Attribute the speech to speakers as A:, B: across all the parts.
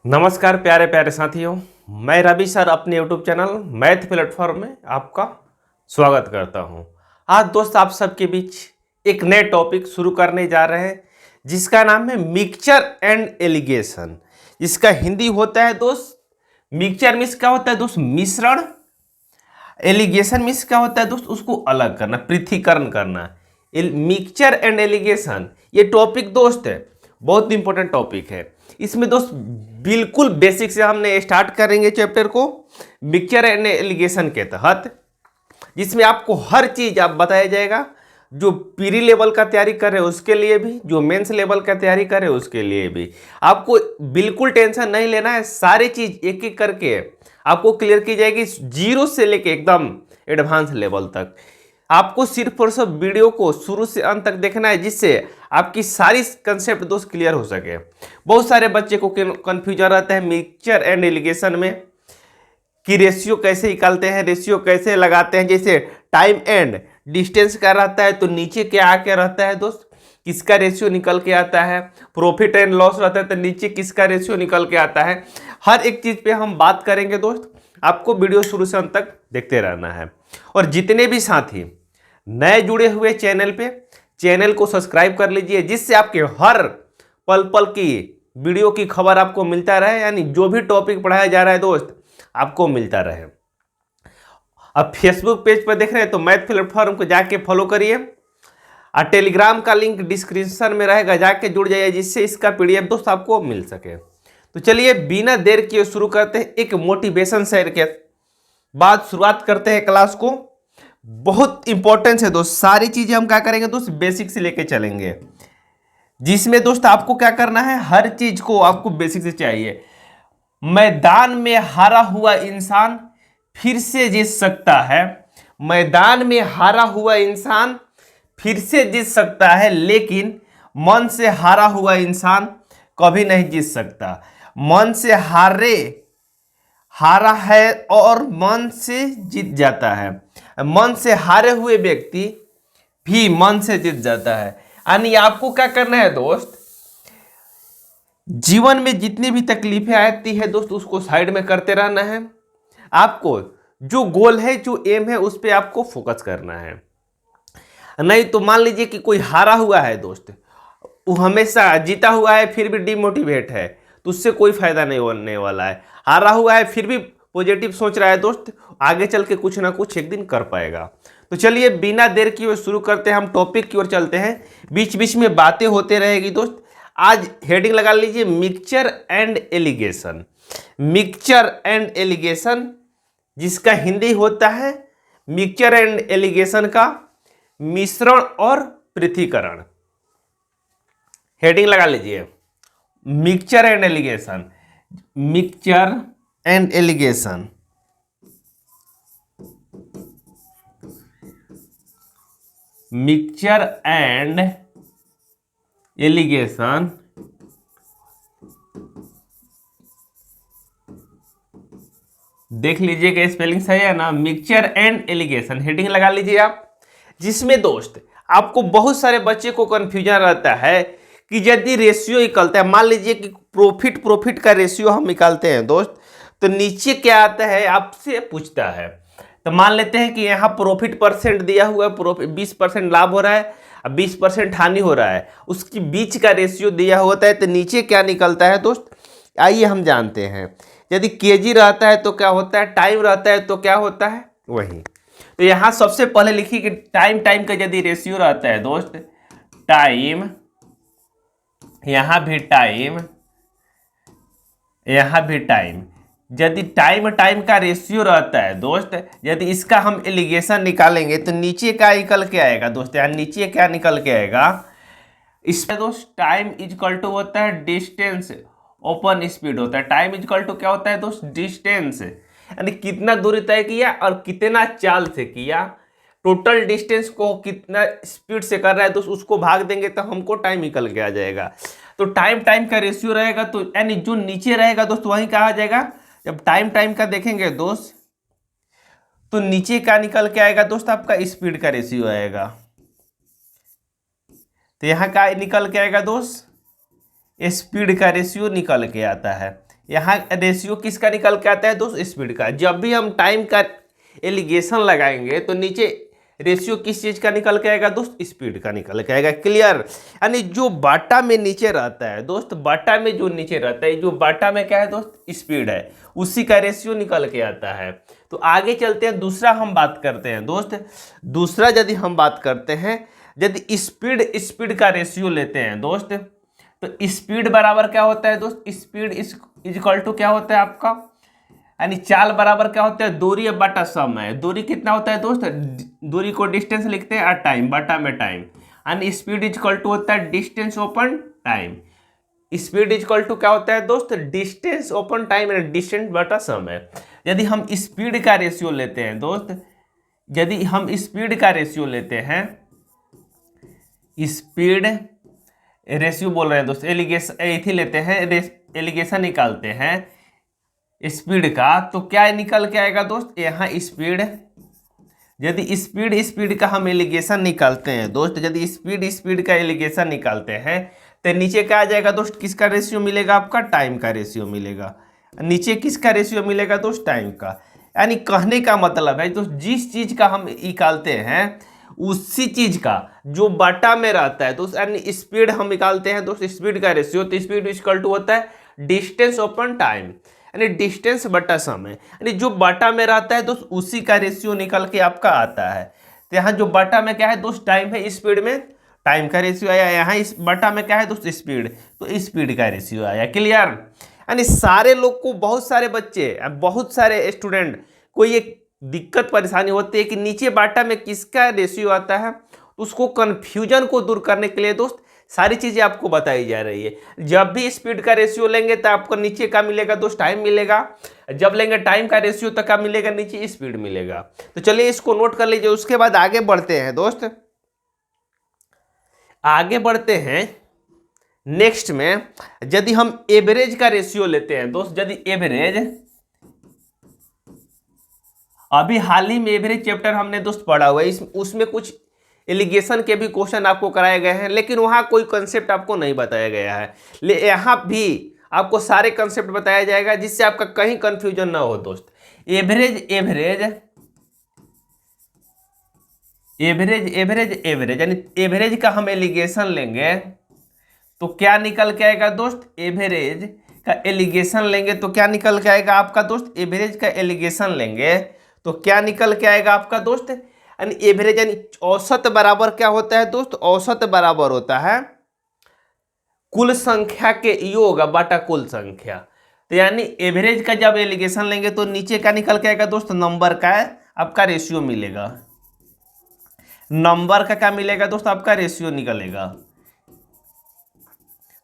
A: नमस्कार प्यारे प्यारे साथियों, मैं रवि सर अपने यूट्यूब चैनल मैथ प्लेटफॉर्म में आपका स्वागत करता हूं। आज दोस्त आप सबके बीच एक नए टॉपिक शुरू करने जा रहे हैं जिसका नाम है मिक्सचर एंड एलिगेशन। इसका हिंदी होता है दोस्त मिक्सचर मीन्स क्या होता है दोस्त मिश्रण, एलिगेशन मीन्स क्या होता है दोस्त उसको अलग करना, पृथक्करण करना। मिक्सचर एंड एलिगेशन ये टॉपिक दोस्त है बहुत इंपॉर्टेंट टॉपिक है। इसमें दोस्त बिल्कुल बेसिक से हमने स्टार्ट करेंगे चैप्टर को मिक्सचर एंड एलिगेशन के तहत, जिसमें आपको हर चीज आप बताया जाएगा। जो प्री लेवल का तैयारी कर रहे हैं उसके लिए भी, जो मेंस लेवल का तैयारी कर रहे हैं उसके लिए भी आपको बिल्कुल टेंशन नहीं लेना है। सारी चीज एक एक करके आपको क्लियर की जाएगी, जीरो से लेके एकदम एडवांस लेवल तक। आपको सिर्फ और सिर्फ वीडियो को शुरू से अंत तक देखना है, जिससे आपकी सारी कंसेप्ट दोस्त क्लियर हो सके। बहुत सारे बच्चे को कंफ्यूजन रहता है मिक्सचर एंड एलिगेशन में कि रेशियो कैसे निकालते हैं, रेशियो कैसे लगाते हैं। जैसे टाइम एंड डिस्टेंस का रहता है तो नीचे क्या आके रहता है दोस्त, किसका रेशियो निकल के आता है। प्रॉफिट एंड लॉस रहता है तो नीचे किसका रेशियो निकल के आता है। हर एक चीज पे हम बात करेंगे दोस्त, आपको वीडियो शुरू से अंत तक देखते रहना है। और जितने भी साथी नए जुड़े हुए चैनल को सब्सक्राइब कर लीजिए, जिससे आपके हर पल पल की वीडियो की खबर आपको मिलता रहे, यानी जो भी टॉपिक पढ़ाया जा रहा है दोस्त आपको मिलता रहे। अब फेसबुक पेज पर देख रहे हैं तो मैथ प्लेटफॉर्म को जाके फॉलो करिए, और टेलीग्राम का लिंक डिस्क्रिप्शन में रहेगा, जाके जुड़ जाइए, जिससे इसका पीडीएफ दोस्त आपको मिल सके। तो चलिए बिना देर किए शुरू करते हैं। एक मोटिवेशन शेयर के बाद शुरुआत करते हैं क्लास को। बहुत इंपॉर्टेंस है दोस्त, सारी चीजें हम क्या करेंगे दोस्त बेसिक से लेके चलेंगे, जिसमें दोस्त आपको क्या करना है, हर चीज को आपको बेसिक से चाहिए। मैदान में हारा हुआ इंसान फिर से जीत सकता है, मैदान में हारा हुआ इंसान फिर से जीत सकता है, लेकिन मन से हारा हुआ इंसान कभी नहीं जीत सकता। मन से हारा है और मन से जीत जाता है। मन से हारे हुए व्यक्ति भी मन से जीत जाता है। यानी आपको क्या करना है दोस्त, जीवन में जितनी भी तकलीफें आती है दोस्त उसको साइड में करते रहना है। आपको जो गोल है, जो एम है, उस पर आपको फोकस करना है। नहीं तो मान लीजिए कि कोई हारा हुआ है दोस्त, वो हमेशा जीता हुआ है फिर भी डिमोटिवेट है, तो उससे कोई फायदा नहीं होने वाला है। हारा हुआ है फिर भी पॉजिटिव सोच रहा है दोस्त, आगे चल के कुछ ना कुछ एक दिन कर पाएगा। तो चलिए बिना देर किए शुरू करते हैं, हम टॉपिक की ओर चलते हैं। बीच बीच में बातें होते रहेगी दोस्त। आज हेडिंग लगा लीजिए mixture and allegation. Mixture and allegation जिसका हिंदी होता है मिक्सचर एंड एलिगेशन का मिश्रण और पृथक्करण। हेडिंग लगा लीजिए mixture and allegation, mixture and allegation. Mixture and allegation देख लीजिएगा स्पेलिंग सही है ना, मिक्सचर एंड एलिगेशन हेडिंग लगा लीजिए आप। जिसमें दोस्त आपको बहुत सारे बच्चे को कंफ्यूजन रहता है कि यदि रेशियो निकलता है, मान लीजिए कि प्रॉफिट का रेशियो हम निकालते हैं दोस्त, तो नीचे क्या आता है आपसे पूछता है। तो मान लेते हैं कि यहाँ प्रॉफिट परसेंट दिया हुआ है, 20% लाभ हो रहा है, 20% हानि हो रहा है, उसकी बीच का रेशियो दिया होता है, तो नीचे क्या निकलता है दोस्त आइए हम जानते हैं। यदि केजी रहता है तो क्या होता है, टाइम रहता है तो क्या होता है वही। तो यहाँ सबसे पहले लिखिए कि टाइम का यदि रेशियो रहता है दोस्त, टाइम, यहाँ भी टाइम, यहाँ भी टाइम, यदि टाइम का रेशियो रहता है दोस्त, यदि इसका हम एलिगेशन निकालेंगे तो नीचे क्या निकल के आएगा दोस्त, यहाँ नीचे क्या निकल के आएगा, इसमें दोस्त टाइम इजकल टू होता है डिस्टेंस ओपन स्पीड होता है। टाइम इजकल टू क्या होता है दोस्त, डिस्टेंस, यानी कितना दूरी तय किया और कितना चाल से किया, टोटल डिस्टेंस को कितना स्पीड से कर रहा है दोस्त, उसको भाग देंगे तो हमको टाइम निकल के आ जाएगा। तो टाइम का रेशियो रहेगा, तो यानी जो नीचे रहेगा दोस्त वहीं कहा जाएगा। जब टाइम का देखेंगे दोस्त तो नीचे क्या निकल के आएगा दोस्त, आपका स्पीड का रेशियो आएगा। तो यहाँ क्या निकल के आएगा दोस्त, स्पीड का रेशियो निकल के आता है। यहाँ रेशियो किसका निकल के आता है दोस्त, स्पीड का। जब भी हम टाइम का एलिगेशन लगाएंगे तो नीचे रेशियो किस चीज का निकल के आएगा दोस्त, स्पीड का निकल के आएगा। क्लियर। यानी जो बाटा में नीचे रहता है दोस्त, बाटा में जो नीचे रहता है, जो बाटा में क्या है दोस्त, स्पीड है, उसी का रेशियो निकल के आता है। तो आगे चलते हैं, दूसरा हम बात करते हैं दोस्त। दूसरा यदि हम बात करते हैं, यदि स्पीड का रेशियो लेते हैं दोस्त, तो स्पीड बराबर क्या होता है दोस्त, स्पीड इज इक्वल टू क्या होता है आपका, यानी चाल बराबर क्या होता है, दूरी बटा समय। दूरी कितना होता है दोस्त, दूरी को डिस्टेंस लिखते हैं और टाइम बटा में टाइम, यानी स्पीड इज इक्वल टू होता है distance upon time. Speed is equal to क्या होता है दोस्त, डिस्टेंस ओपन टाइम, डिस्टेंस बटा समय। यदि हम स्पीड का रेशियो लेते हैं दोस्त, यदि हम स्पीड का रेशियो लेते हैं, स्पीड रेशियो बोल रहे हैं दोस्त, एलिगेशन इथी लेते हैं, एलिगेशन निकालते हैं स्पीड का, तो क्या निकल के आएगा दोस्त, यहाँ स्पीड, यदि स्पीड का हम एलिगेशन निकालते हैं दोस्त, यदि स्पीड का एलिगेशन निकालते हैं तो नीचे क्या आ जाएगा दोस्त, किसका रेशियो मिलेगा आपका, टाइम का रेशियो मिलेगा। नीचे किसका रेशियो मिलेगा दोस्त, टाइम का। यानी कहने का मतलब है दोस्त, जिस चीज का हम निकालते हैं उसी चीज का जो बाटा में रहता है दोस्त, यानी स्पीड हम निकालते हैं दोस्त, स्पीड का रेशियो, तो स्पीड इक्वल टू होता है डिस्टेंस ओपन टाइम, यानी डिस्टेंस बटा समय, यानी जो बाटा में रहता है दोस्त उसी का रेशियो निकल के आपका आता है। तो यहाँ जो बाटा में क्या है दोस्त, टाइम है, स्पीड में टाइम का रेशियो आया, यहाँ इस बाटा में क्या है दोस्त, स्पीड, तो स्पीड का रेशियो आया। क्लियर। यानी सारे लोग को, बहुत सारे बच्चे, बहुत सारे स्टूडेंट को ये दिक्कत परेशानी होती है कि नीचे बाटा में किसका रेशियो आता है, उसको कंफ्यूजन को दूर करने के लिए दोस्त सारी चीजें आपको बताई जा रही है। जब भी स्पीड का रेशियो लेंगे तो आपको नीचे का मिलेगा दोस्त, टाइम मिलेगा। जब लेंगे टाइम का रेशियो तो क्या मिलेगा, नीचे स्पीड मिलेगा। तो चलिए इसको नोट कर लीजिए। उसके बाद आगे बढ़ते हैं दोस्त, आगे बढ़ते हैं नेक्स्ट में। यदि हम एवरेज का रेशियो लेते हैं दोस्त, यदि एवरेज, अभी हाल ही में एवरेज चैप्टर हमने दोस्त पढ़ा हुआ है, उसमें कुछ एलिगेशन के भी क्वेश्चन आपको कराए गए हैं, लेकिन वहाँ कोई कंसेप्ट आपको नहीं बताया गया है। यहाँ भी आपको सारे कंसेप्ट बताया जाएगा जिससे आपका कहीं कंफ्यूजन ना हो दोस्त। एवरेज यानी एवरेज का हम एलिगेशन लेंगे तो क्या निकल के आएगा दोस्त, एवरेज का एलिगेशन लेंगे तो क्या निकल के आएगा आपका दोस्त, एवरेज का एलिगेशन लेंगे तो क्या निकल के आएगा आपका दोस्त, यानी एवरेज यानी औसत बराबर क्या होता है दोस्त, औसत बराबर होता है कुल संख्या के योग बटा कुल संख्या। तो यानी एवरेज का जब एलिगेशन लेंगे तो नीचे क्या निकल के आएगा दोस्त, नंबर का आपका रेशियो मिलेगा। नंबर का क्या मिलेगा दोस्त, आपका रेशियो निकलेगा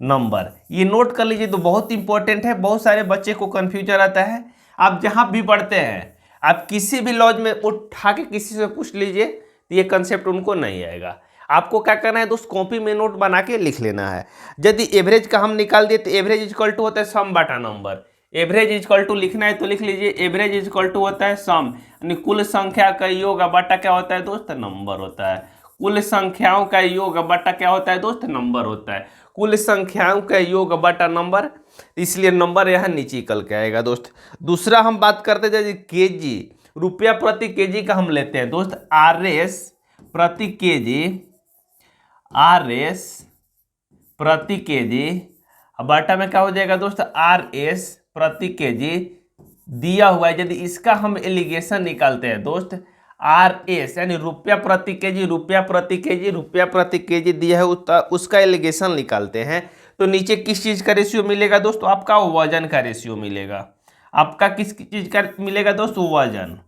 A: नंबर। ये नोट कर लीजिए, तो बहुत इंपॉर्टेंट है, बहुत सारे बच्चे को कंफ्यूजन रहता है। आप जहां भी पढ़ते हैं, आप किसी भी लॉज में उठा के किसी से पूछ लीजिए तो ये कंसेप्ट उनको नहीं आएगा। आपको क्या करना है दोस्त, कॉपी में नोट बना के लिख लेना है। यदि एवरेज का हम निकाल दिए तो एवरेज इक्वल टू होता है सम बटा नंबर। एवरेज इक्वल टू लिखना है तो लिख लीजिए, एवरेज इक्वल टू होता है सम, यानी कुल संख्या का योग बटा क्या होता है दोस्त, नंबर होता है। कुल संख्याओं का योग बटा क्या होता है दोस्त, नंबर होता है। कुल संख्याओं का योग बटा नंबर, इसलिए नंबर यहाँ नीचे निकल के आएगा दोस्त। दूसरा हम बात करते हैं जैसे केजी, रुपया प्रति केजी का हम लेते हैं दोस्त, आरएस प्रति केजी, आरएस प्रति केजी बटा में क्या हो जाएगा दोस्त, आरएस प्रति केजी दिया हुआ है। यदि इसका हम एलिगेशन निकालते हैं दोस्त, आरएस यानी रुपया प्रति केजी, रुपया प्रति केजी, रुपया प्रति केजी दिया है, उसका एलिगेशन निकालते हैं तो नीचे किस चीज का रेशियो मिलेगा दोस्तों, आपका वजन का रेशियो मिलेगा। आपका किस चीज का मिलेगा दोस्त, वजन।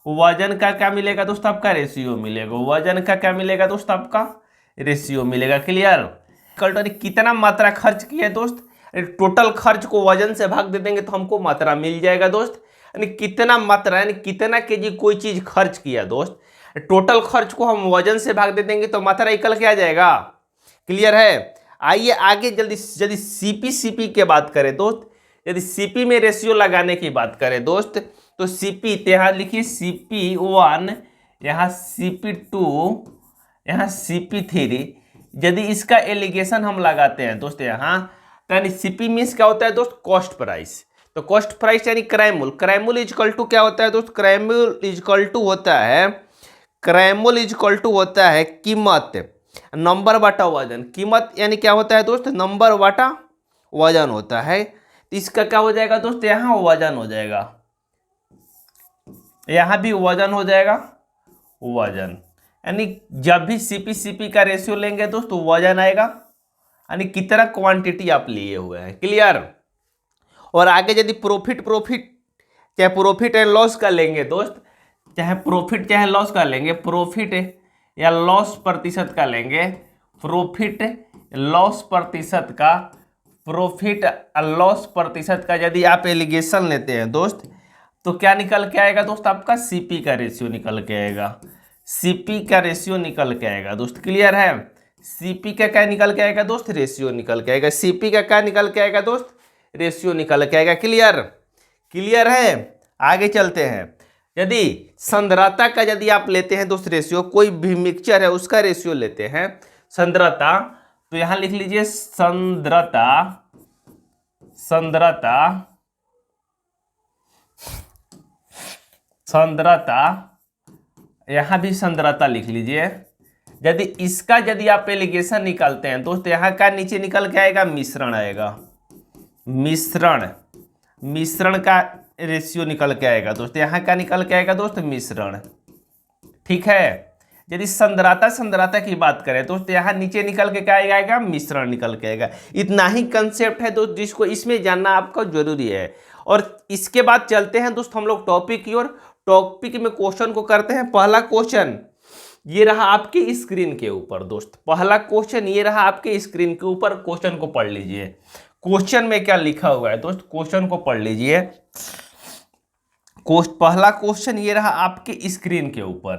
A: वजन का क्या मिलेगा दोस्त, आपका रेशियो मिलेगा। वजन का क्या मिलेगा दोस्त, आपका रेशियो मिलेगा। क्लियर। कितना मात्रा खर्च किया है दोस्त, टोटल खर्च को वजन से भाग दे देंगे तो हमको मात्रा मिल जाएगा दोस्त। यानी कितना मात्रा, यानी कितना केजी कोई चीज खर्च किया दोस्त, टोटल खर्च को हम वजन से भाग दे देंगे तो मात्रा निकल के आ जाएगा। क्लियर है। आइए आगे जल्दी, यदि सीपी की बात करें दोस्त, यदि सीपी में रेशियो लगाने की बात करें दोस्त, तो सीपी यहाँ लिखिए CP1, यहाँ CP2, यहाँ CP3। यदि इसका एलिगेशन हम लगाते हैं दोस्त यहाँ, तो यानी सीपी मीन्स क्या होता है दोस्त, कॉस्ट प्राइस। तो कॉस्ट प्राइस यानी क्रय मूल्य, क्रय मूल्य इजकल टू क्या होता है दोस्त, क्रय मूल्य इजकल टू होता है, क्रय मूल्य इजकल टू होता है कीमत नंबर बटा वजन। कीमत यानी क्या होता है दोस्त, नंबर बटा वजन होता है। तो इसका क्या हो जाएगा दोस्त, यहाँ वजन हो जाएगा, यहाँ भी वजन हो जाएगा, वजन यानी जब भी सीपी का रेशियो लेंगे दोस्त तो वजन आएगा, यानी कितना क्वांटिटी आप लिए हुए हैं। क्लियर। और आगे यदि प्रॉफिट चाहे प्रॉफिट एंड लॉस का लेंगे दोस्त, चाहे प्रॉफिट चाहे लॉस का लेंगे, प्रॉफिट या लॉस प्रतिशत का लेंगे, प्रॉफिट लॉस प्रतिशत का, प्रॉफिट लॉस प्रतिशत का यदि आप एलिगेशन लेते हैं दोस्त तो क्या निकल के आएगा दोस्त, आपका सीपी का रेशियो निकल के आएगा, सीपी का रेशियो निकल के आएगा दोस्त। क्लियर है। सीपी का क्या निकल के आएगा दोस्त, रेशियो निकल के आएगा, सीपी का क्या निकल के आएगा दोस्त, रेशियो निकल के आएगा। क्लियर। क्लियर है। आगे चलते हैं। यदि सांद्रता का यदि आप लेते हैं दोस्त रेशियो, कोई भी मिक्सचर है उसका रेशियो लेते हैं सांद्रता, तो यहां लिख लीजिए सांद्रता, सांद्रता, सांद्रता, यहां भी सांद्रता लिख लीजिए। यदि इसका यदि आप एलिगेशन निकालते हैं दोस्त, यहां का नीचे निकल के आएगा मिश्रण आएगा, मिश्रण, मिश्रण का रेशियो निकल के आएगा दोस्त, यहाँ का निकल के आएगा दोस्त मिश्रण। ठीक है। यदि सांद्रता की बात करें दोस्त, यहाँ नीचे निकल के क्या आएगा, मिश्रण निकल के आएगा। इतना ही कंसेप्ट है दोस्त जिसको इसमें जानना आपका जरूरी है। और इसके बाद चलते हैं दोस्त हम लोग टॉपिक की ओर। टॉपिक में क्वेश्चन को करते हैं। पहला क्वेश्चन ये रहा आपके स्क्रीन के ऊपर दोस्त, पहला क्वेश्चन ये रहा आपके स्क्रीन के ऊपर। क्वेश्चन को पढ़ लीजिए, क्वेश्चन में क्या लिखा हुआ है दोस्त, क्वेश्चन को पढ़ लीजिए। पहला क्वेश्चन ये रहा आपके स्क्रीन के ऊपर।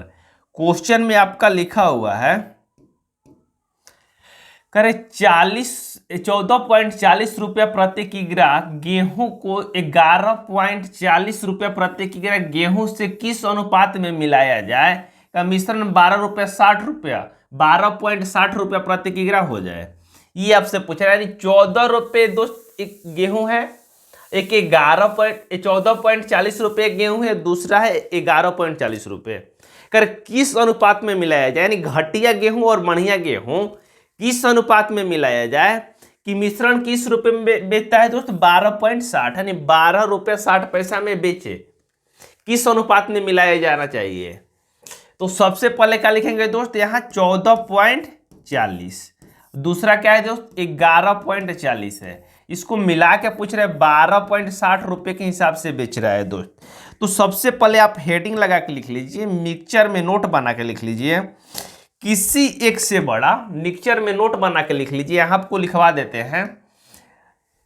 A: क्वेश्चन में आपका लिखा हुआ है, करे 14.40 रुपया प्रति किग्रा गेहूं को 11.40 रुपया प्रति किग्रा गेहूं से किस अनुपात में मिलाया जाए का मिश्रण 12.60 रुपया प्रति किग्रा हो जाए। ये आपसे पूछ रहा है। 14 रुपये दोस्त एक गेहूं है, एक 14.40 रुपये गेहूं है, दूसरा है 11.40 रुपये। कर किस अनुपात में मिलाया जाए, यानी घटिया गेहूं और बढ़िया गेहूं किस अनुपात में मिलाया जाए कि मिश्रण किस रुपए में बेचता है दोस्त, 12.60, यानी 12 रुपये 60 पैसा में बेचे, किस अनुपात में मिलाया जाना चाहिए। तो सबसे पहले क्या लिखेंगे दोस्त, यहाँ 14.40, दूसरा क्या है दोस्त 11.40 है। इसको मिला के पूछ रहे 12.60 रुपये के हिसाब से बेच रहा है दोस्त। तो सबसे पहले आप हेडिंग लगा के लिख लीजिए, मिक्सचर में नोट बना के लिख लीजिए, किसी एक से बड़ा, मिक्सचर में नोट बना के लिख लीजिए। यहाँ आपको लिखवा देते हैं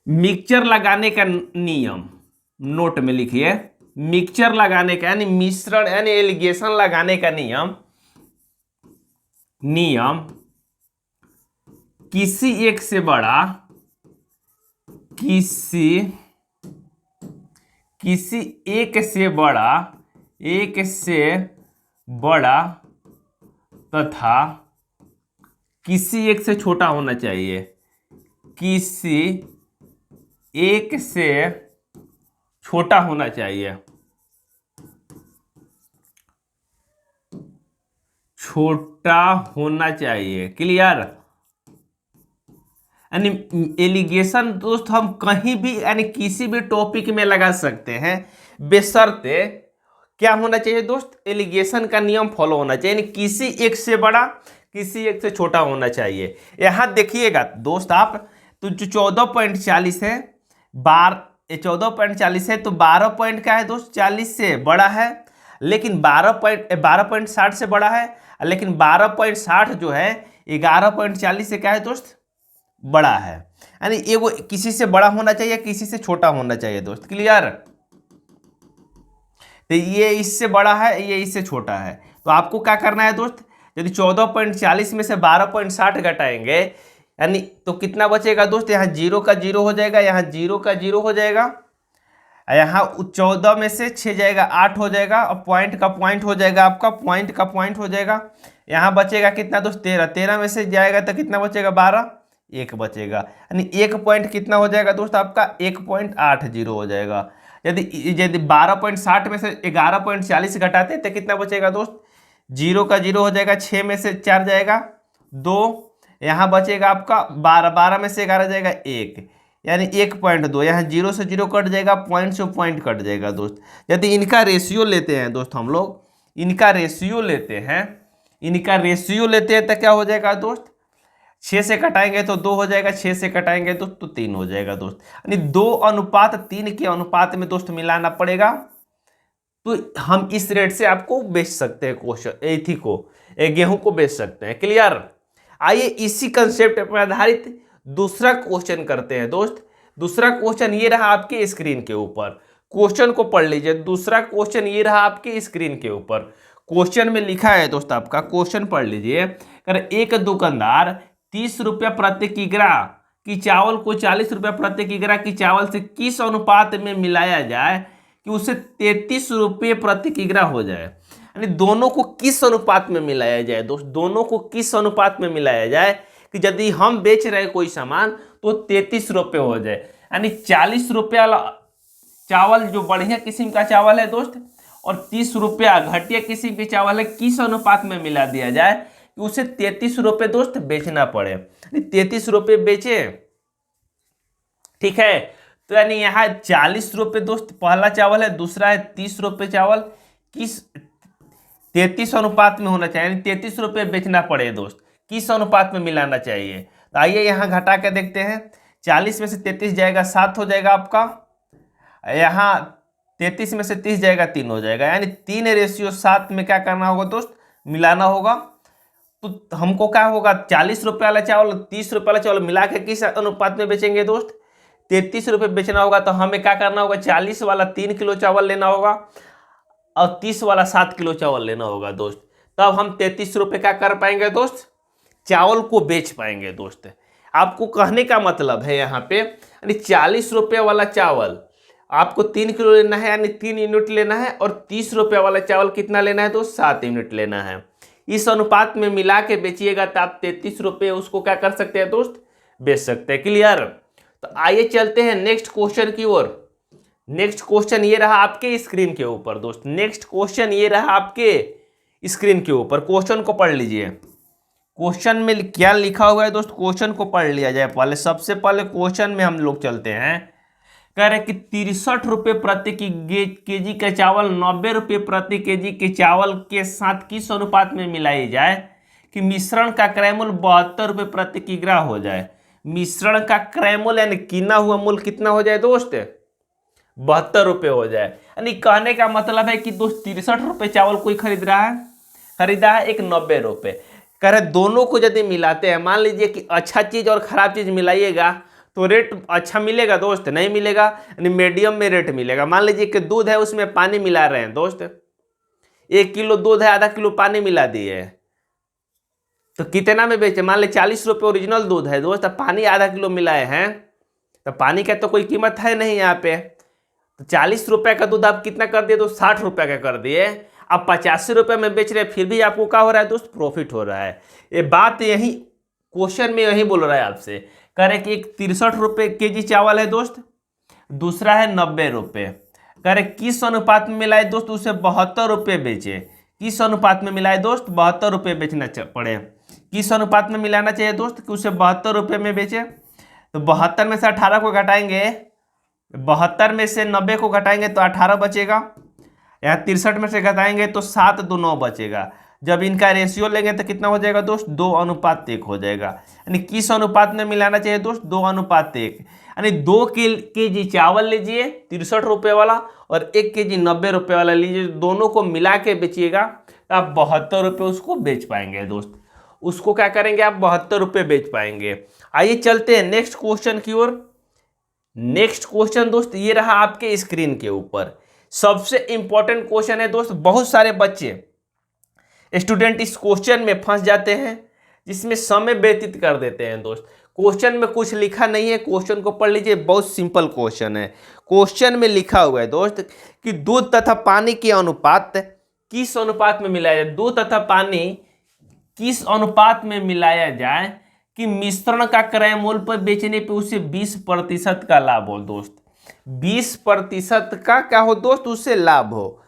A: मिक्सचर लगाने का नियम, नोट में लिखिए मिक्सचर लगाने का यानी मिश्रण यानी एलिगेशन लगाने का नियम, नियम किसी एक से बड़ा, किसी एक से बड़ा, एक से बड़ा तथा किसी एक से छोटा होना चाहिए, किसी एक से छोटा होना चाहिए, छोटा होना चाहिए। क्लियर। यानी एलिगेशन दोस्त हम कहीं भी यानी किसी भी टॉपिक में लगा सकते हैं, बेशर्ते क्या होना चाहिए दोस्त, एलिगेशन का नियम फॉलो होना चाहिए, यानी किसी एक से बड़ा किसी एक से छोटा होना चाहिए। यहां देखिएगा दोस्त आप, तो जो 14.40 है, 14.40 है तो 12 पॉइंट क्या है दोस्त 40 से बड़ा है, लेकिन 12.60 से बड़ा है, लेकिन 12.60 जो है 11.40 से क्या है दोस्त बड़ा है। यानी ये वो किसी से बड़ा होना चाहिए, किसी से छोटा होना चाहिए दोस्त। क्लियर। तो ये इससे बड़ा है, ये इससे छोटा है, तो आपको क्या करना है दोस्त, यदि 14.40 में से 12.60 घटाएंगे यानी तो कितना बचेगा दोस्त, यहाँ 0 का 0 हो जाएगा, यहाँ 0 का 0 हो जाएगा, यहाँ 14 में से 6 जाएगा 8 हो जाएगा, और पॉइंट का पॉइंट हो जाएगा आपका, पॉइंट का पॉइंट हो जाएगा। यहाँ बचेगा कितना दोस्त 13, 13 में से जाएगा तो कितना बचेगा 12, 1 बचेगा, यानी 1 पॉइंट कितना हो जाएगा दोस्त आपका 1.80 हो जाएगा। यदि यदि 12.60 में से 11.40 घटाते हैं तो कितना बचेगा दोस्त, 0 का 0 हो जाएगा, 6 में से 4 जाएगा 2, यहाँ बचेगा आपका 12, 12 में से 11 जाएगा 1, यानी 1.2, यहाँ 0 से 0 कट जाएगा, पॉइंट से पॉइंट कट जाएगा दोस्त। यदि इनका रेशियो लेते हैं दोस्त, हम लोग इनका रेशियो लेते हैं, तो क्या हो जाएगा दोस्त, 6 से कटाएंगे तो 2 हो जाएगा, 6 से कटाएंगे तो 3 हो जाएगा दोस्त, यानी 2:3 के अनुपात में दोस्त मिलाना पड़ेगा। तो हम इस रेट से आपको बेच सकते हैं क्वेश्चन, एथी को, गेहूं को बेच सकते हैं। क्लियर। आइए इसी कंसेप्ट पर आधारित दूसरा क्वेश्चन करते हैं दोस्त। दूसरा क्वेश्चन ये रहा आपके स्क्रीन के ऊपर, क्वेश्चन को पढ़ लीजिए। दूसरा क्वेश्चन ये रहा आपके स्क्रीन के ऊपर, क्वेश्चन में लिखा है दोस्त, आपका क्वेश्चन पढ़ लीजिए। कर एक दुकानदार 30 रुपया प्रति किग्रा की चावल को 40 रुपया प्रति किग्रा की चावल से किस अनुपात में मिलाया जाए कि उसे 33 रुपये प्रति किग्रा हो जाए। यानी दोनों को किस अनुपात में मिलाया जाए दोस्त, दोनों को किस अनुपात में मिलाया जाए कि यदि हम बेच रहे हैं कोई सामान तो 33 रुपये हो जाए। यानी 40 रुपया चावल जो बढ़िया किस्म का चावल है दोस्त, और 30 रुपया घटिया किस्म के चावल है, किस अनुपात में मिला दिया जाए कि उसे 33 रुपये दोस्त बेचना पड़े। 33 रुपये बेचे, ठीक है। तो यानी यहाँ 40 रुपये दोस्त पहला चावल है, दूसरा है 30 रुपये चावल, किस 33 अनुपात में होना चाहिए, यानी 33 रुपये बेचना पड़े दोस्त, किस अनुपात में मिलाना चाहिए। तो आइए यहाँ घटा के देखते हैं, 40 में से 33 जाएगा 7 हो जाएगा आपका, यहाँ 33 में से 30 जाएगा 3 हो जाएगा, यानी 3:7 में क्या करना होगा दोस्त, मिलाना होगा। तो हमको क्या होगा, 40 रुपये वाला चावल 30 रुपये वाला चावल मिला के किस अनुपात में बेचेंगे दोस्त, 33 रुपये बेचना होगा। तो हमें क्या करना होगा, 40 वाला 3 किलो चावल लेना होगा और 30 वाला 7 किलो चावल लेना होगा दोस्त। तब हम 33 रुपये क्या कर पाएंगे दोस्त, चावल को बेच पाएंगे दोस्त। आपको कहने का मतलब है यहाँ पे, यानी 40 रुपये वाला चावल आपको 3 किलो लेना है, यानी 3 यूनिट लेना है, और 30 रुपये वाला चावल कितना लेना है दोस्त, 7 यूनिट लेना है। इस अनुपात में मिला के बेचिएगा तो आप 33 रुपये उसको क्या कर सकते हैं दोस्त, बेच सकते हैं। क्लियर। तो आइए चलते हैं नेक्स्ट क्वेश्चन की ओर। नेक्स्ट क्वेश्चन ये रहा आपके स्क्रीन के ऊपर दोस्त, नेक्स्ट क्वेश्चन ये रहा आपके स्क्रीन के ऊपर। क्वेश्चन को पढ़ लीजिए, क्वेश्चन में क्या लिखा हुआ है दोस्त, क्वेश्चन को पढ़ लिया जाए पहले। सबसे पहले क्वेश्चन में हम लोग चलते हैं। कह रहे कि 63 रुपये प्रति केजी का चावल 90 रुपये प्रति केजी के चावल के साथ किस अनुपात में मिलाई जाए कि मिश्रण का क्रय मूल्य 72 रुपये प्रति किग्रा हो जाए। मिश्रण का क्रय मूल्य यानी किना हुआ मूल्य कितना हो जाए दोस्त, 72 रुपये हो जाए। यानी कहने का मतलब है कि दोस्त 63 रुपये चावल कोई खरीदा है एक 90 रुपये। कह रहे दोनों को यदि मिलाते हैं, मान लीजिए कि अच्छा चीज़ और ख़राब चीज़ मिलाइएगा तो रेट अच्छा मिलेगा दोस्त, नहीं मिलेगा, यानी मीडियम में रेट मिलेगा। मान लीजिए कि दूध है उसमें पानी मिला रहे हैं दोस्त, 1 किलो दूध है, आधा किलो पानी मिला दिए, तो कितना में बेचे, मान ली 40 रुपये ओरिजिनल दूध है दोस्त, पानी आधा किलो मिलाए हैं, तो पानी का तो कोई कीमत है नहीं यहाँ पे। तो 40 रुपये का दूध आप कितना कर दिए, तो 60 रुपये का कर दिए। अब 85 रुपये में बेच रहे हैं, फिर भी आपको क्या हो रहा है दोस्त, प्रॉफिट हो रहा है। ये बात यही क्वेश्चन में यही बोल रहा है आपसे। कह रहे कि एक 63 रुपये केजी चावल है दोस्त, दूसरा है 90 रुपये। कह रहे किस अनुपात में मिलाए दोस्त, उसे 72 रुपये बेचे। किस अनुपात में मिलाए दोस्त, 72 रुपये बेचना पड़े। किस अनुपात में मिलाना चाहिए दोस्त कि उसे 72 रुपये में बेचे। तो 72 में से 18 को घटाएंगे, 72 में से 90 को घटाएंगे तो 18 बचेगा। यहाँ 63 में से घटाएंगे तो 7 2 9 बचेगा। जब इनका रेशियो लेंगे तो कितना हो जाएगा दोस्त, 2:1 हो जाएगा। यानी किस अनुपात में मिलाना चाहिए दोस्त, 2:1। यानी 2 केजी चावल लीजिए 63 रुपये वाला और 1 केजी 90 रुपये वाला लीजिए, दोनों को मिला के बेचिएगा तो आप 72 रुपये उसको बेच पाएंगे दोस्त। उसको क्या करेंगे आप, 72 रुपये बेच पाएंगे। आइए चलते हैं नेक्स्ट क्वेश्चन की ओर। नेक्स्ट क्वेश्चन दोस्त ये रहा आपके स्क्रीन के ऊपर, सबसे इंपॉर्टेंट क्वेश्चन है दोस्त। बहुत सारे बच्चे स्टूडेंट इस क्वेश्चन में फंस जाते हैं, जिसमें समय व्यतीत कर देते हैं दोस्त। क्वेश्चन में कुछ लिखा नहीं है, क्वेश्चन को पढ़ लीजिए, बहुत सिंपल क्वेश्चन है। क्वेश्चन में लिखा हुआ है दोस्त कि दूध तथा पानी के अनुपात किस अनुपात में मिलाया जाए, दूध तथा पानी किस अनुपात में मिलाया जाए कि मिश्रण का क्रय मूल्य पर बेचने पे उसे 20% का लाभ हो दोस्त। 20% का क्या हो दोस्त, उससे लाभ हो।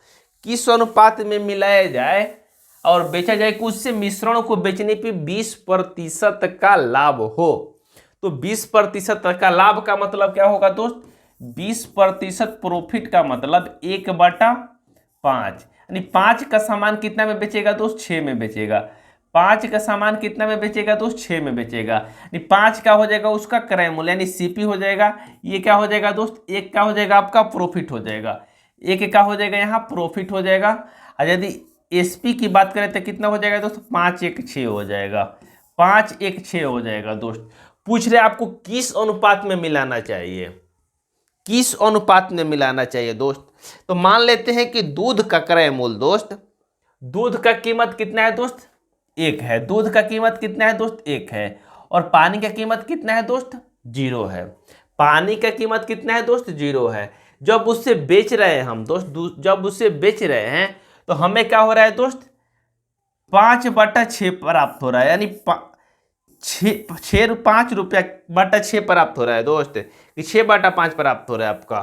A: किस अनुपात में मिलाया जाए और बेचा जाए कि उससे मिश्रण को बेचने पे 20% का लाभ हो। तो 20% का लाभ का मतलब क्या होगा दोस्त, 20% प्रॉफिट का मतलब 1/5, यानी 5 का सामान कितना में बेचेगा दोस्त, 6 में बेचेगा। 5 का सामान कितना में बेचेगा दोस्त, 6 में बेचेगा। यानी 5 का हो जाएगा उसका क्रय मूल्य यानी सीपी हो जाएगा। ये क्या हो जाएगा दोस्त, एक का हो जाएगा आपका प्रॉफिट हो जाएगा, एक का हो जाएगा यहाँ प्रॉफिट हो जाएगा। और यदि एसपी की बात करें तो कितना हो जाएगा दोस्त, 5/1/6 हो जाएगा, 5/1/6 हो जाएगा दोस्त। पूछ रहे आपको किस अनुपात में मिलाना चाहिए, किस अनुपात में मिलाना चाहिए दोस्त। तो मान लेते हैं कि दूध का क्रय मूल्य दोस्त, दूध का कीमत कितना है दोस्त, 1 है। दूध का कीमत कितना है दोस्त, 1 है। और पानी का कीमत कितना है दोस्त, 0 है। पानी का कीमत कितना है दोस्त, 0 है। जब उससे बेच रहे हैं हम दोस्त, जब उससे बेच रहे हैं तो हमें क्या हो रहा है दोस्त, 5/6 प्राप्त हो रहा है, यानी 5 रुपया/6 प्राप्त हो रहा है दोस्त, कि 6/5 प्राप्त हो रहा है आपका,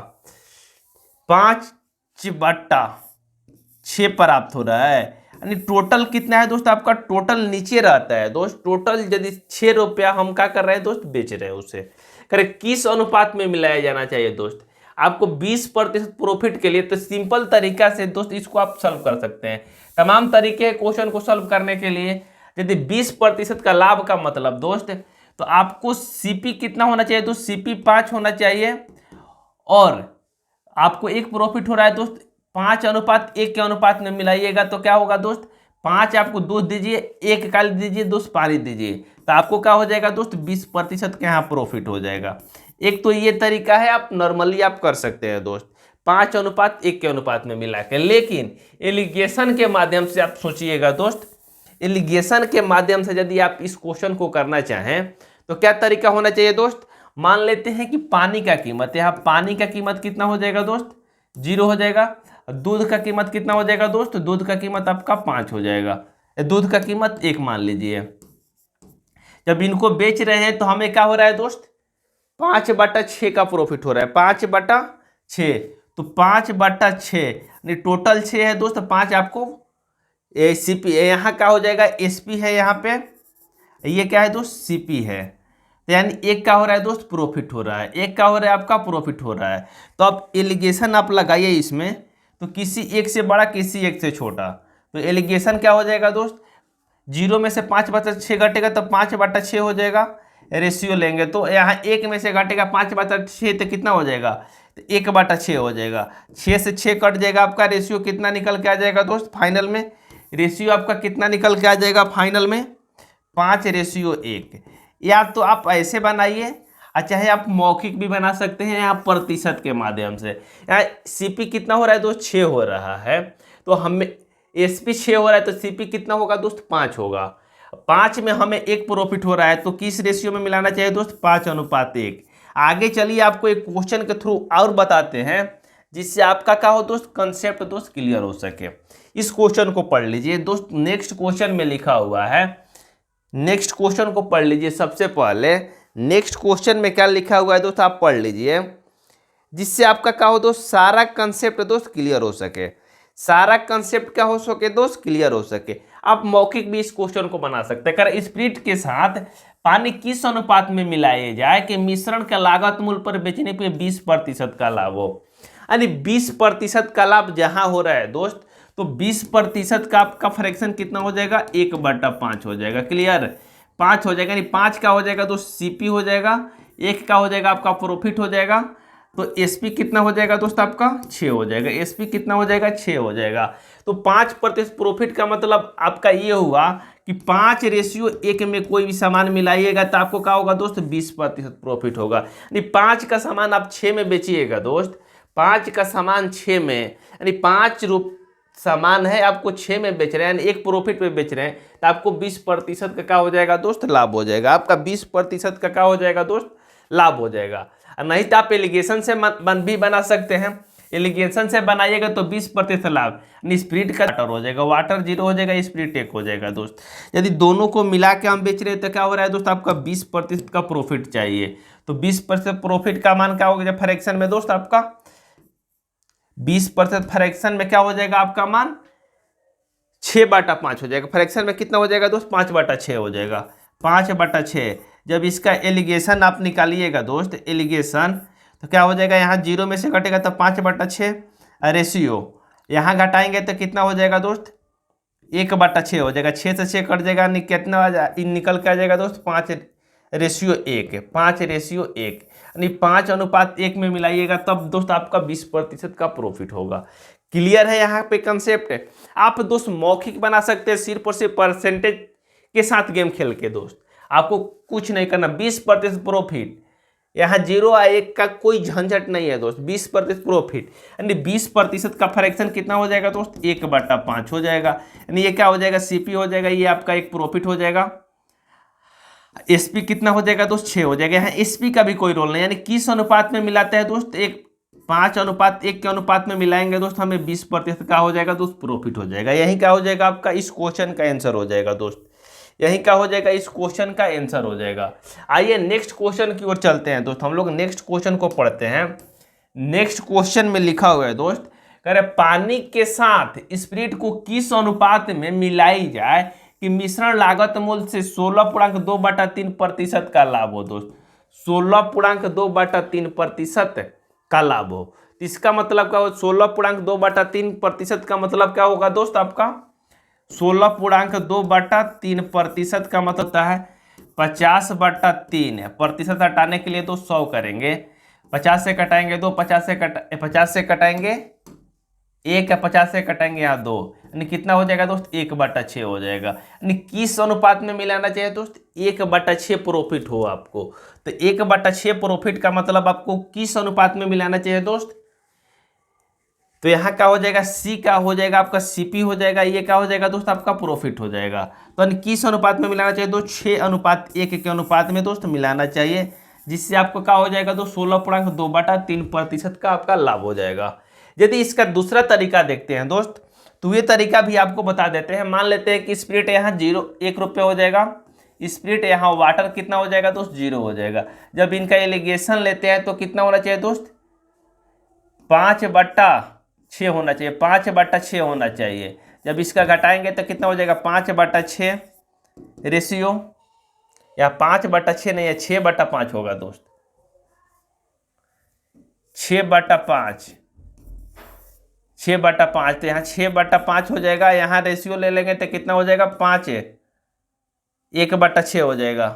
A: 5/6 प्राप्त हो रहा है। यानी टोटल कितना है दोस्त आपका, टोटल नीचे रहता है दोस्त। टोटल यदि 6 रुपया हम क्या कर रहे हैं दोस्त, बेच रहे हैं उसे। करें किस अनुपात में मिलाया जाना चाहिए दोस्त, आपको 20% प्रॉफिट के लिए तो सिंपल तरीका से दोस्त इसको आप सॉल्व कर सकते हैं। तमाम तरीके क्वेश्चन को सॉल्व करने के लिए यदि 20% का लाभ का मतलब दोस्त, तो आपको सीपी कितना होना चाहिए दोस्त, सीपी 5 होना चाहिए। और आपको एक प्रॉफिट हो रहा है दोस्त, 5:1 के अनुपात में मिलाइएगा तो क्या होगा दोस्त, 5 आपको दूध दीजिए, 1 काली दीजिए, दोस्त पानी दीजिए, तो आपको क्या हो जाएगा दोस्त, 20% के यहाँ प्रॉफिट हो जाएगा। एक तो ये तरीका है, आप नॉर्मली आप कर सकते हैं दोस्त 5:1 के अनुपात में मिला के। लेकिन एलिगेशन के माध्यम से आप सोचिएगा दोस्त, एलिगेशन के माध्यम से यदि आप इस क्वेश्चन को करना चाहें तो क्या तरीका होना चाहिए दोस्त। मान लेते हैं कि पानी का कीमत, यहाँ पानी का कीमत कितना हो जाएगा दोस्त, 0 हो जाएगा। दूध का कीमत कितना हो जाएगा दोस्त, दूध का कीमत आपका 5 हो जाएगा, दूध का कीमत 1 मान लीजिए। जब इनको बेच रहे हैं तो हमें क्या हो रहा है दोस्त, 5/6 का प्रॉफिट हो रहा है, 5/6। तो 5/6 टोटल 6 है दोस्त, 5 आपको सीपी, यहाँ क्या हो जाएगा, एसपी है यहाँ पे, ये क्या है दोस्त, सीपी है। तो यानी 1 का हो रहा है दोस्त प्रॉफिट हो रहा है, 1 का हो रहा है आपका प्रॉफिट हो रहा है। तो अब एलिगेशन आप लगाइए इसमें, तो किसी एक से बड़ा किसी एक से छोटा, तो एलिगेशन क्या हो जाएगा दोस्त, 0 में से 5/6 घटेगा तो 5/6 हो जाएगा। रेशियो लेंगे तो यहाँ 1 में से घटेगा 5/6 तो कितना हो जाएगा, तो 1/6 हो जाएगा। 6 से 6 कट जाएगा, आपका रेशियो कितना निकल के आ जाएगा दोस्त, फाइनल में रेशियो आपका कितना निकल के आ जाएगा फाइनल में, 5:1। या तो आप ऐसे बनाइए, चाहे आप मौखिक भी बना सकते हैं, यहाँ प्रतिशत के माध्यम से। यहाँ सीपी कितना हो रहा है दोस्त, 6 हो रहा है, तो हमें एसपी 6 हो रहा है तो सीपी कितना होगा दोस्त, 5 होगा। 5 में हमें 1 प्रॉफिट हो रहा है, तो किस रेशियो में मिलाना चाहिए दोस्त, 5:1। आगे चलिए आपको एक क्वेश्चन के थ्रू और बताते हैं, जिससे आपका क्या हो दोस्त, कंसेप्ट दोस्त क्लियर हो सके। इस क्वेश्चन को पढ़ लीजिए दोस्त, नेक्स्ट क्वेश्चन में लिखा हुआ है, नेक्स्ट क्वेश्चन को पढ़ लीजिए। सबसे पहले नेक्स्ट क्वेश्चन में क्या लिखा हुआ है दोस्त, आप पढ़ लीजिए, जिससे आपका क्या हो दोस्त, सारा कंसेप्ट दोस्त क्लियर हो सके। सारा कंसेप्ट क्या हो सके दोस्त, क्लियर हो सके। आप मौखिक भी इस क्वेश्चन को बना सकते हैं। कर स्प्रिट के साथ पानी किस अनुपात में मिलाए जाए कि मिश्रण का लागत मूल्य पर बेचने पे 20% का लाभ हो। यानी 20% का लाभ जहां हो रहा है दोस्त, तो 20% का आपका फ्रैक्शन कितना हो जाएगा, 1/5 हो जाएगा। क्लियर, 5 हो जाएगा, यानी 5 का हो जाएगा तो सीपी हो जाएगा, 1 का हो जाएगा आपका प्रॉफिट हो जाएगा। तो एसपी कितना हो जाएगा दोस्त आपका, 6 हो जाएगा। एसपी कितना हो जाएगा, 6 हो जाएगा। तो 5% प्रॉफिट का मतलब आपका ये हुआ कि 5:1 में कोई भी सामान मिलाइएगा तो आपको क्या होगा दोस्त, 20% प्रॉफिट होगा। यानी 5 का सामान आप 6 में बेचिएगा दोस्त, 5 का सामान 6 में, यानी 5 सामान है आपको 6 में बेच रहे हैं, यानी 1 प्रॉफिट पे बेच रहे हैं, तो आपको 20% का क्या हो जाएगा दोस्त, लाभ हो जाएगा। आपका 20% का क्या हो जाएगा दोस्त, लाभ हो जाएगा। नहीं तो आप एलिगेशन से भी बना सकते हैं। एलिगेशन से बनाइएगा तो 20% लाभ, यानी स्प्रिट का वाटर हो जाएगा, वाटर 0 हो जाएगा, स्प्रिट 1 हो जाएगा दोस्त। यदि दोनों को मिला के हम बेच रहे हैं तो क्या हो रहा है दोस्त, आपका 20% का प्रॉफिट चाहिए। तो 20% प्रॉफिट का मान क्या होगा फ्रैक्शन में दोस्त, आपका 20% फ्रैक्शन में क्या हो जाएगा आपका मान 6/5 हो जाएगा। फ्रैक्शन में कितना हो जाएगा दोस्त, 5/6 हो जाएगा, 5/6। जब इसका एलिगेशन आप निकालिएगा दोस्त, एलिगेशन, तो क्या हो जाएगा, यहाँ 0 में से कटेगा तो 5/6, रेशियो यहाँ घटाएंगे तो कितना हो जाएगा दोस्त, 1/6 हो जाएगा, 6 से 6 कट जाएगा, कितना निकल के आ जाएगा दोस्त, 5/1, 5/1, यानी 5:1 में मिलाइएगा तब दोस्त आपका 20% का प्रॉफिट होगा। क्लियर है यहाँ पे कंसेप्ट है। आप दोस्त मौखिक बना सकते हैं सिर्फ और सिर्फ परसेंटेज के साथ गेम खेल के दोस्त, आपको कुछ नहीं करना। 20% प्रॉफिट, यहाँ 0 और 1 का कोई झंझट नहीं है दोस्त, 20% प्रॉफिट, यानी 20% का फ्रैक्शन कितना हो जाएगा दोस्त, 1/5 हो जाएगा, यानी ये क्या हो जाएगा, सीपी हो जाएगा, ये आपका एक प्रॉफिट हो जाएगा। एसपी कितना हो जाएगा दोस्त, 6 हो जाएगा। यहाँ एसपी का भी कोई रोल नहीं, यानी किस अनुपात में मिलाते हैं दोस्त, 5:1 के अनुपात में मिलाएंगे दोस्त, हमें 20% का हो जाएगा दोस्त प्रॉफिट हो जाएगा। यही क्या हो जाएगा आपका इस क्वेश्चन का आंसर हो जाएगा दोस्त, यही क्या हो जाएगा इस क्वेश्चन का आंसर हो जाएगा। आइए नेक्स्ट क्वेश्चन की ओर चलते हैं दोस्त, हम लोग नेक्स्ट क्वेश्चन को पढ़ते हैं। नेक्स्ट क्वेश्चन में लिखा हुआ है दोस्त, कह रहे पानी के साथ स्पिरिट को किस अनुपात में मिलाई जाए कि मिश्रण लागत मूल्य से 16.2/3% का लाभ हो दोस्त, 16.2/3% का लाभ हो। तो इसका मतलब क्या हो, 16.2/3% का मतलब क्या होगा दोस्त, आपका 16.2/3% का मतलब होता है 50/3। प्रतिशत हटाने के लिए तो 100 करेंगे, 50 से कटाएंगे 2, 50 से कटाएंगे 1, 50 से कटाएंगे यहाँ 2, यानी कितना हो जाएगा दोस्त, 1/6 हो जाएगा। यानी किस अनुपात में मिलाना चाहिए दोस्त, 1/6 प्रॉफिट हो आपको। तो 1/6 प्रॉफिट का मतलब आपको किस अनुपात में मिलाना चाहिए दोस्त, तो यहाँ क्या हो जाएगा, सी का हो जाएगा आपका सीपी हो जाएगा, ये क्या हो जाएगा दोस्त आपका प्रॉफिट हो जाएगा। तो किस अनुपात में मिलाना चाहिए दोस्त, 6:1 के अनुपात में दोस्त मिलाना चाहिए, जिससे आपको क्या हो जाएगा दोस्त 16.2/3% का आपका लाभ हो जाएगा। यदि इसका दूसरा तरीका देखते हैं दोस्त, तो ये तरीका भी आपको बता देते हैं। मान लेते हैं कि स्पिरिट यहाँ 1 रुपये हो जाएगा, स्पिरिट यहाँ वाटर कितना हो जाएगा दोस्त, 0 हो जाएगा। जब इनका एलिगेशन लेते हैं तो कितना होना चाहिए दोस्त, 5/6 होना चाहिए, 5/6 होना चाहिए। जब इसका घटाएंगे तो कितना हो जाएगा, 5/6 रेशियो, या 5/6 नहीं है, 6/5 होगा दोस्त, 6/5, 6/5। तो यहाँ 6/5 हो जाएगा, यहाँ रेशियो ले लेंगे तो कितना हो जाएगा, 1/6 हो जाएगा,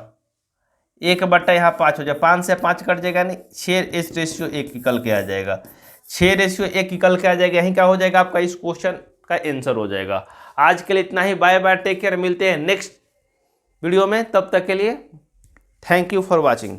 A: 1/5 हो जाएगा, 5 से 5 कट जाएगा, नहीं 6:1 निकल के आ जाएगा, 6:1 निकल के आ जाएगा। यही क्या हो जाएगा आपका इस क्वेश्चन का आंसर हो जाएगा। आज के लिए इतना ही, बाय बाय, टेक केयर, मिलते हैं नेक्स्ट वीडियो में, तब तक के लिए थैंक यू फॉर वॉचिंग।